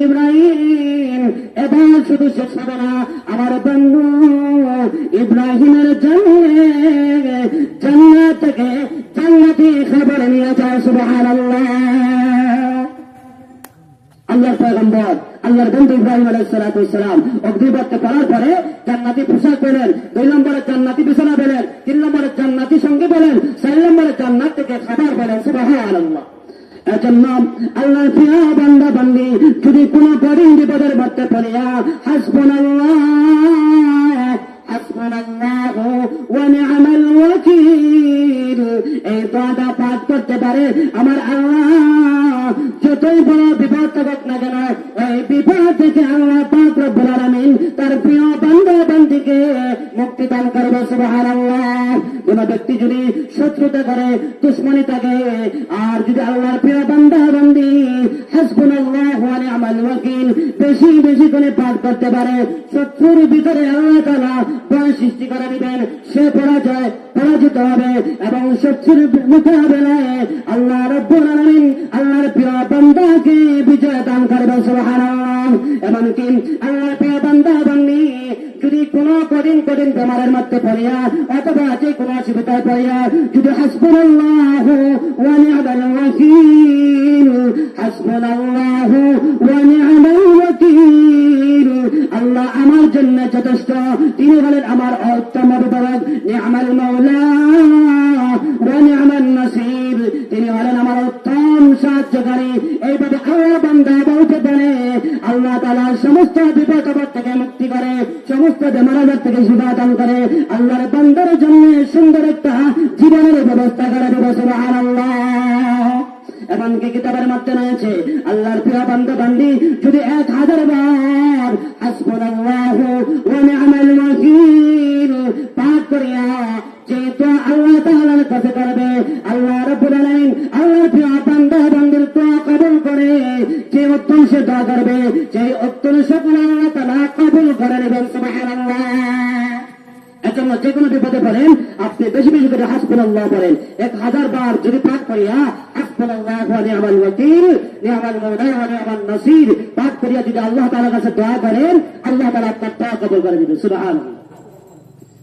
ইব্রাহিম এবার শুধু শেষ হবে না, আমার বন্ধু ইব্রাহিমের জন্য জান্নাত থেকে জান্নাতি খাবার নিয়ে যায়। সুবহানাল্লাহ। আল্লাহর পয়গম্বর আল্লাহর বন্ধু ইব্রাহিম আলাইহিস সালাতু ওয়াস সালাম অগ্নিবর্তে পড়ার পরে জান্নাতি পোশাক পেলেন, 2 নম্বরে জান্নাতি বিছানা পেলেন, 3 নম্বরে জান্নাতি সঙ্গী পেলেন, 4 নম্বরে জান্নাত থেকে খাবার পেলেন। সুবহানাল্লাহ। এজন্য আল্লাহর প্রিয় বান্দা বান্দি যদি কোনো কঠিন বিপদের মধ্যে পড়িয়া হাসবুনাল্লাহ হাসবুনাল্লাহু ওয়া নি'মাল ওয়াকিল এই দোয়াটা পাঠ করতে পারে, আমার আল্লাহ যতই বড় বিপদ থাকুক না কেন এই বিপদ থেকে আল্লাহ পাক রব্বুল আলামিন তার প্রিয় বান্দা বান্দিকে মুক্তি দান করবে। সুবহানাল্লাহ। কোন ব্যক্তি যদি শত্রুতা করে, দুশমনি থাকে, আর যদি আল্লাহর প্রিয় বান্দা বান্দি হাসবুনাল্লাহু ওয়া নি'মাল ওয়াকিল বেশি বেশি করে পাঠ করতে পারে, শত্রুর ভিতরে আল্লাহ তাআলা ভয় সৃষ্টি করে দিবেন, সে পরাজিত হবে এবং শত্রুর মোকাবেলায় আল্লাহ রাব্বুল আলামিন আল্লাহর প্রিয় বান্দাকে বিজয় দান করবে। সুবহানাল্লাহ। এমনকি আল্লাহর প্রিয় বান্দা বান্দি যদি কোনো কঠিন বেমারের মধ্যে পড়িয়া অথবা যে কোনো অসুবিধায় পড়িয়া যদি হাসবুনাল্লাহু ওয়া নি'মাল ওয়াকিল হাসবুনাল্লাহু ওয়া নি'মাল ওয়াকিল আল্লাহ আমার জন্য যথেষ্ট, তিনি বলেন আমার উত্তম বিধায়ক, নি'মাল মাওলা ওয়া নি'মান নাসির, তিনি হলেন আমার উত্তম সাহায্যকারী। এইভাবে আল্লাহ বান্দা বলতে পারে আল্লাহ তাআলা সমস্ত বিপদ আপদ থেকে মুক্তি করে, সমস্ত বেমার আজার থেকে শিফা দান করে, আল্লাহর বান্দার জন্য সুন্দর একটা জীবনের ব্যবস্থা করে দেবে। সুবহানাল্লাহ। এমনকি কিতাবের মধ্যে রয়েছে আল্লাহর প্রিয় বান্দা বান্দি যদি 1000 বার হাসবুনাল্লাহু ওয়া নি'মাল ওয়াকিল পাঠ করিয়া যেহেতু আল্লাহ তাআলার কাছে করবে, আল্লাহ রাব্বুল আলামিন আল্লাহর প্রিয় বান্দা বান্দির দোয়া কবুল করে, যে উত্তম সে দোয়া করবে সেই উত্তর সকল আল্লাহ তাআলা কবুল করে নেবেন। সুবহানাল্লাহ। এজন্য যে কোনো বিপদে পড়েন আপনি বেশি বেশি করে হাসবুনাল্লাহ বলেন, 1000 বার যদি পাঠ করিয়া হাসবুনাল্লাহু ওয়া নি'মাল ওয়াকিল নি'মাল মাওলা ওয়া নি'মান নাসির পাঠ করিয়া যদি আল্লাহ তাআলার কাছে দোয়া করেন, আল্লাহ তাআলা আপনার দোয়া কবুল করে দিবেন। সুবহানাল্লাহ।